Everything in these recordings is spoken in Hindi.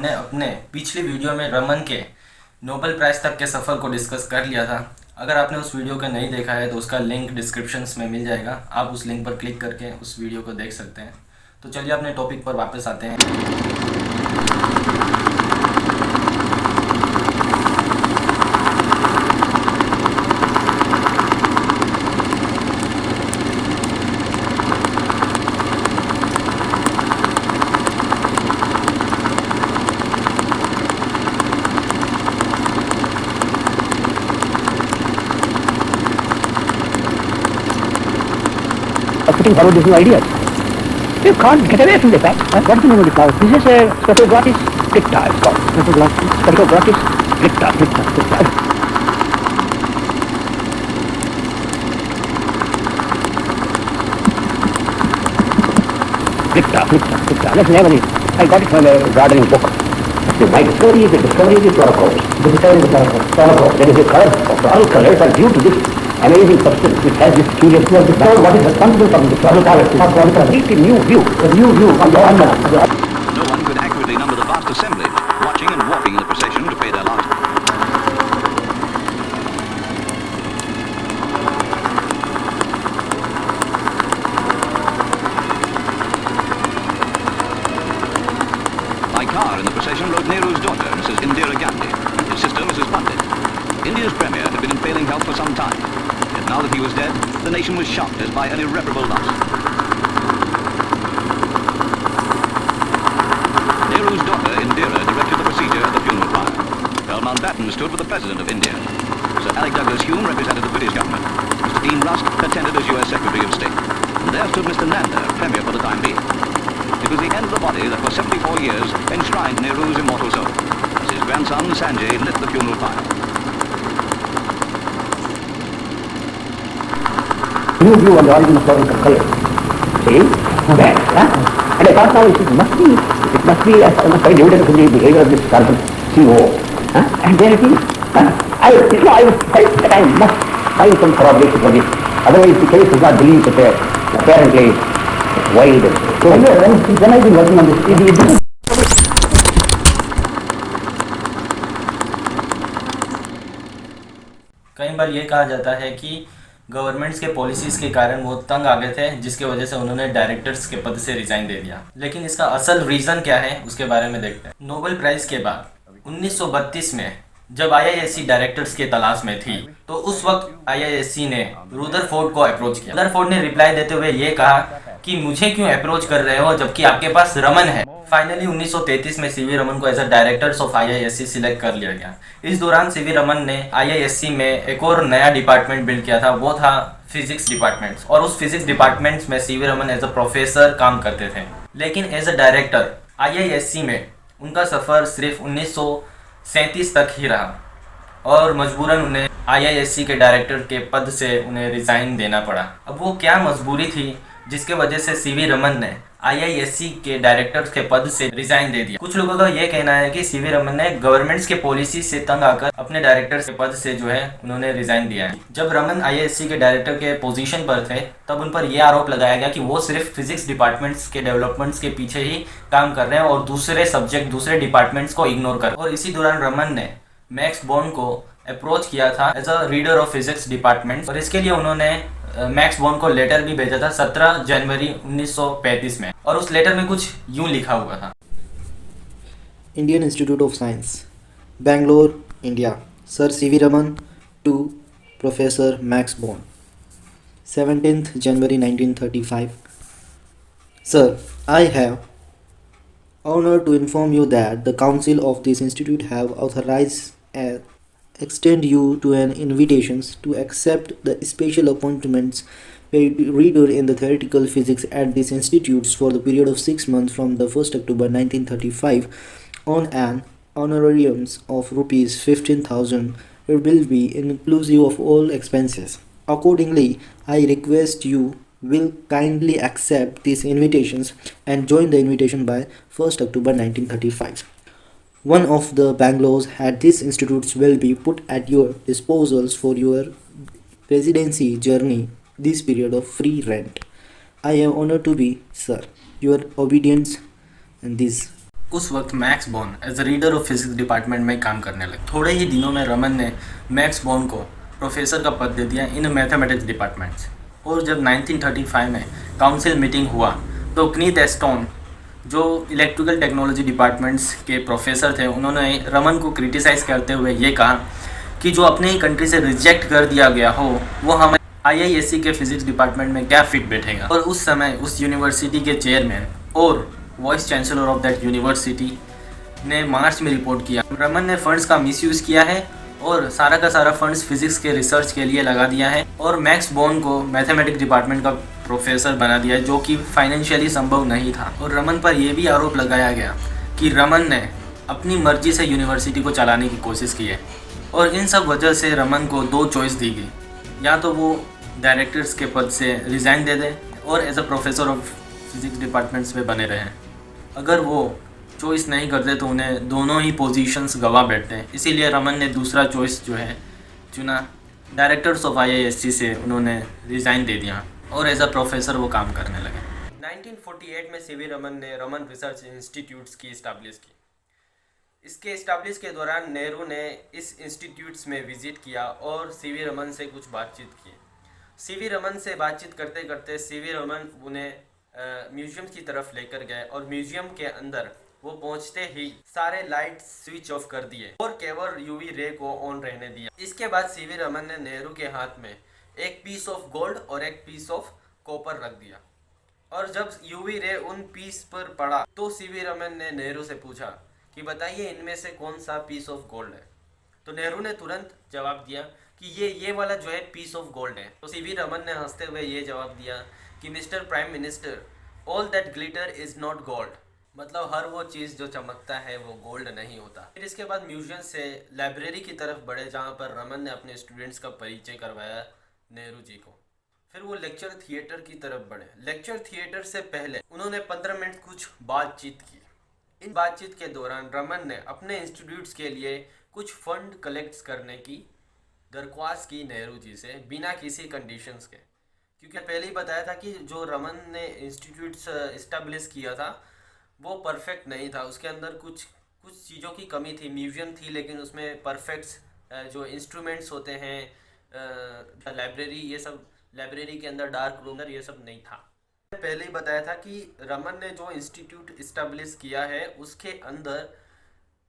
हमने अपने पिछली वीडियो में रमन के नोबेल प्राइज़ तक के सफ़र को डिस्कस कर लिया था। अगर आपने उस वीडियो को नहीं देखा है तो उसका लिंक डिस्क्रिप्शंस में मिल जाएगा, आप उस लिंक पर क्लिक करके उस वीडियो को देख सकते हैं। तो चलिए अपने टॉपिक पर वापस आते हैं। putting forward these new ideas. You can't get away from the fact. What's the name of the flower? This is a Streptogratis picta, it's called. Streptogratis picta. Picta. That's the name of it. I got it from a gardening book. My discovery is the discovery of the fluorochorus. The discovery of the fluorochorus. That is the color of all colors are due to this amazing substance which has this curious what is responsible for the fluorochorus. A completely new view on the unknown. No one could accurately number the vast assemblage, watching and walking in the procession to pay their last. By car in the procession rode Nehru's daughter, Mrs. Indira Gandhi, and his sister, Mrs. Pandit. India's premier had been in failing health for some time. Yet now that he was dead, the nation was shocked as by an irreparable loss. Nehru's daughter, Indira, directed the procedure at the funeral pyre. Earl Mountbatten stood with the President of India. Sir Alec Douglas Hume represented the British government. Mr. Dean Rusk attended as U.S. Secretary of State. And there stood Mr. Nanda, Premier for the time being. It was the end of the body that for 74 years enshrined Nehru's immortal soul. As his grandson, Sanjay, lit the funeral pyre. New view on the origin of fluoric color. See? That, and I thought now it must be a very evident from the behavior of this carbon CO. And there it is. I was felt that I must find some corroboration for this. Otherwise the case does not believe that apparently wild. So when I've been working on this, it is कई बार ये कहा जाता है कि गवर्नमेंट्स के पॉलिसीज़ के कारण वो तंग आ गए थे, जिसके वजह से उन्होंने डायरेक्टर्स के पद से रिज़ाइन दे दिया। लेकिन इसका असल रीज़न क्या है उसके बारे में देखते हैं। नोबेल प्राइज़ के बाद 1932 में जब आईआईएससी डायरेक्टर्स के तलाश में थी तो उस वक्त आईआईएससी ने रुदरफोर्ड को अप्रोच किया। रुदरफोर्ड ने रिप्लाई देते हुए ये कहा कि मुझे क्यों अप्रोच कर रहे हो जबकि आपके पास रमन है। फाइनली 1933 में सीवी रमन को as a directors of IISc select कर लिया गया। इस दौरान सीवी रमन ने आईआईएससी में एक और नया डिपार्टमेंट बिल्ड किया था, वो था फिजिक्स डिपार्टमेंट। और उस फिजिक्स डिपार्टमेंट में CV Raman as a professor काम करते थे। लेकिन एज अ डायरेक्टर आईआईएससी में उनका सफ़र सिर्फ 1937 तक ही रहा और मजबूरन उन्हें आईआईएससी के डायरेक्टर के पद से उन्हें रिज़ाइन देना पड़ा। अब वो क्या मजबूरी थी जिसके वजह से सीवी रमन ने आईआईएससी के डायरेक्टर के पद से रिज़ाइन दे दिया। कुछ लोगों का ये कहना है कि सीवी रमन ने गवर्नमेंट्स के पॉलिसी से तंग आकर अपने डायरेक्टर के पद से जो है उन्होंने रिज़ाइन दिया है। जब रमन आईआईएससी के डायरेक्टर के पोजीशन पर थे तब उन पर यह आरोप लगाया गया कि वो सिर्फ फिजिक्स डिपार्टमेंट्स के डेवलपमेंट्स के पीछे ही काम कर रहे हैं और दूसरे सब्जेक्ट दूसरे डिपार्टमेंट्स को इग्नोर कर। और इसी दौरान रमन ने मैक्स बॉर्न को अप्रोच किया था as a reader of physics department, और इसके लिए उन्होंने मैक्स बॉर्न को लेटर भी भेजा था 17 जनवरी 1935 में। और उस लेटर में कुछ यूं लिखा हुआ था। Indian Institute of Science, Bangalore, India. Sir C.V. Raman to Professor Max Born. 17th January 1935. Sir, I have honor to inform you that the council of this institute have authorized and extend you to an invitations to accept the special appointments reader in the theoretical physics at these institutes for the period of 6 months from the 1st October 1935 on an honorariums of rupees 15,000. It will be inclusive of all expenses. Accordingly, I request you will kindly accept these invitations and join the invitation by 1st October 1935. One of the Bangalore's at these institutes will be put at your disposals for your residency journey this period of free rent. I am honored to be, sir, your obedience and this. उस वक्त Max Born as a reader of physics department में काम करने लगे। थोड़े ही दिनों में रमन ने मैक्स बॉर्न को प्रोफेसर का पद दे दिया इन मैथमेटिक्स डिपार्टमेंट्स। और जब 1935 में काउंसिल मीटिंग हुआ तो क्नीथ एस्टोन जो इलेक्ट्रिकल टेक्नोलॉजी डिपार्टमेंट्स के प्रोफेसर थे, उन्होंने रमन को क्रिटिसाइज़ करते हुए ये कहा कि जो अपने ही कंट्री से रिजेक्ट कर दिया गया हो वो हमें IISc के फिजिक्स डिपार्टमेंट में क्या फिट बैठेगा। और उस समय उस यूनिवर्सिटी के चेयरमैन और vice chancellor of that university ने मार्च में रिपोर्ट किया रमन ने फंड्स का मिसयूज़ किया है और सारा का सारा फंड्स फिजिक्स के रिसर्च के लिए लगा दिया है और मैक्स बॉर्न को मैथमेटिक्स डिपार्टमेंट का प्रोफेसर बना दिया है, जो कि फाइनेंशियली संभव नहीं था। और रमन पर यह भी आरोप लगाया गया कि रमन ने अपनी मर्जी से यूनिवर्सिटी को चलाने की कोशिश की है। और इन सब वजह से रमन को 2 चॉइस दी गई, या तो वो डायरेक्टर्स के पद से रिज़ाइन दे दें और as a professor of physics departments में बने रहें। अगर वो चॉइस नहीं करते तो उन्हें दोनों ही पोजीशंस गवा बैठते हैं। इसीलिए रमन ने दूसरा चॉइस जो है चुना, डायरेक्टर्स ऑफ IISc से उन्होंने रिज़ाइन दे दिया और एज अ प्रोफेसर वो काम करने लगे। 1948 में CV रमन ने रमन रिसर्च इंस्टीट्यूट्स की इस्टेब्लिश की। इसके इस्टेब्लिश के दौरान नेहरू ने इस इंस्टीट्यूट्स में विजिट किया और CV रमन से कुछ बातचीत की। CV रमन से बातचीत करते करते CV रमन उन्हें म्यूजियम की तरफ लेकर गए और म्यूजियम के अंदर वो पहुंचते ही सारे लाइट स्विच ऑफ कर दिए और केवल UV रे को ऑन रहने दिया। इसके बाद CV रमन ने नेहरू के हाथ में एक पीस ऑफ गोल्ड और एक पीस ऑफ कॉपर रख दिया और जब UV रे उन पीस पर पड़ा तो CV रमन ने नेहरू से पूछा कि बताइए इनमें से कौन सा पीस ऑफ गोल्ड है। तो नेहरू ने तुरंत जवाब दिया कि ये वाला जो है पीस ऑफ गोल्ड है। तो CV रमन ने हंसते हुए ये जवाब दिया कि mister prime minister, all that glitter is not gold, मतलब हर वो चीज़ जो चमकता है वो गोल्ड नहीं होता। फिर इसके बाद म्यूजियम से लाइब्रेरी की तरफ बढ़े, जहाँ पर रमन ने अपने स्टूडेंट्स का परिचय करवाया नेहरू जी को। फिर वो लेक्चर थिएटर की तरफ बढ़े। लेक्चर थिएटर से पहले उन्होंने 15 मिनट कुछ बातचीत की। इन बातचीत के दौरान रमन ने अपने इंस्टीट्यूट्स के लिए कुछ फंड कलेक्ट करने की दरख्वास्त की नेहरू जी से, बिना किसी कंडीशंस के, क्योंकि पहले ही बताया था कि जो रमन ने इंस्टीट्यूट्स इस्टेब्लिश किया था वो परफेक्ट नहीं था। उसके अंदर कुछ चीज़ों की कमी थी। म्यूजियम थी लेकिन उसमें परफेक्ट जो इंस्ट्रूमेंट्स होते हैं, लाइब्रेरी, ये सब लाइब्रेरी के अंदर डार्क रूम ये सब नहीं था। पहले ही बताया था कि रमन ने जो इंस्टीट्यूट इस्टेब्लिश किया है उसके अंदर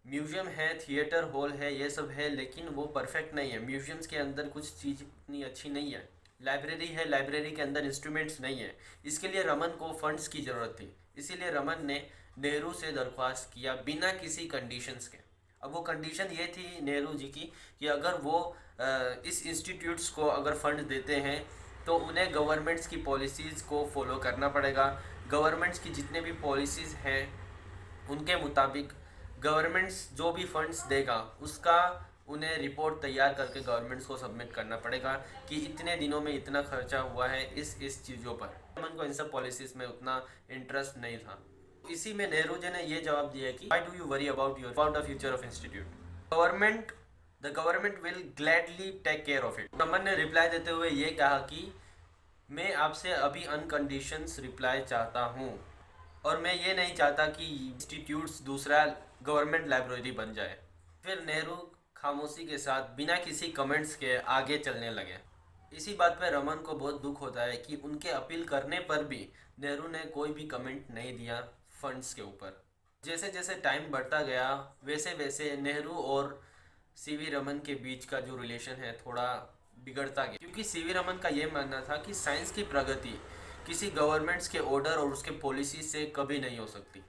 म्यूजियम है, थिएटर हॉल है, ये सब है, लेकिन वो परफेक्ट नहीं है। म्यूजियम्स के अंदर कुछ चीज़ इतनी अच्छी नहीं है। लाइब्रेरी है, लाइब्रेरी के अंदर इंस्ट्रूमेंट्स नहीं है। इसके लिए रमन को फंड्स की ज़रूरत थी। इसीलिए रमन ने नेहरू से दरख्वास्त किया बिना किसी कंडीशंस के। अब वो कंडीशन ये थी नेहरू जी की कि अगर वो इस इंस्टीट्यूट्स को अगर फंड देते हैं तो उन्हें गवर्नमेंट्स की पॉलिसीज़ को फॉलो करना पड़ेगा। गवर्नमेंट्स की जितने भी पॉलिसीज़ हैं उनके मुताबिक गवर्नमेंट्स जो भी फंड्स देगा उसका उन्हें रिपोर्ट तैयार करके गवर्नमेंट्स को सबमिट करना पड़ेगा कि इतने दिनों में इतना खर्चा हुआ है इस चीज़ों पर। रमन को इन सब पॉलिसीज़ में उतना इंटरेस्ट नहीं था। इसी में नेहरू जी ने ये जवाब दिया कि why do you worry about the future of institute, the government will gladly take care of it. Raman ने रिप्लाई देते हुए ये कहा कि मैं आपसे अभी अनकंडीशंस रिप्लाई चाहता हूँ और मैं ये नहीं चाहता कि इंस्टीट्यूट्स दूसरा गवर्नमेंट लाइब्रेरी बन जाए। फिर नेहरू खामोशी के साथ बिना किसी कमेंट्स के आगे चलने लगे। इसी बात पे रमन को बहुत दुख होता है कि उनके अपील करने पर भी नेहरू ने कोई भी कमेंट नहीं दिया फंड्स के ऊपर। जैसे जैसे टाइम बढ़ता गया वैसे वैसे नेहरू और CV रमन के बीच का जो रिलेशन है थोड़ा बिगड़ता गया, क्योंकि CV रमन का ये मानना था कि साइंस की प्रगति किसी गवर्नमेंट्स के ऑर्डर और उसके पॉलिसी से कभी नहीं हो सकती।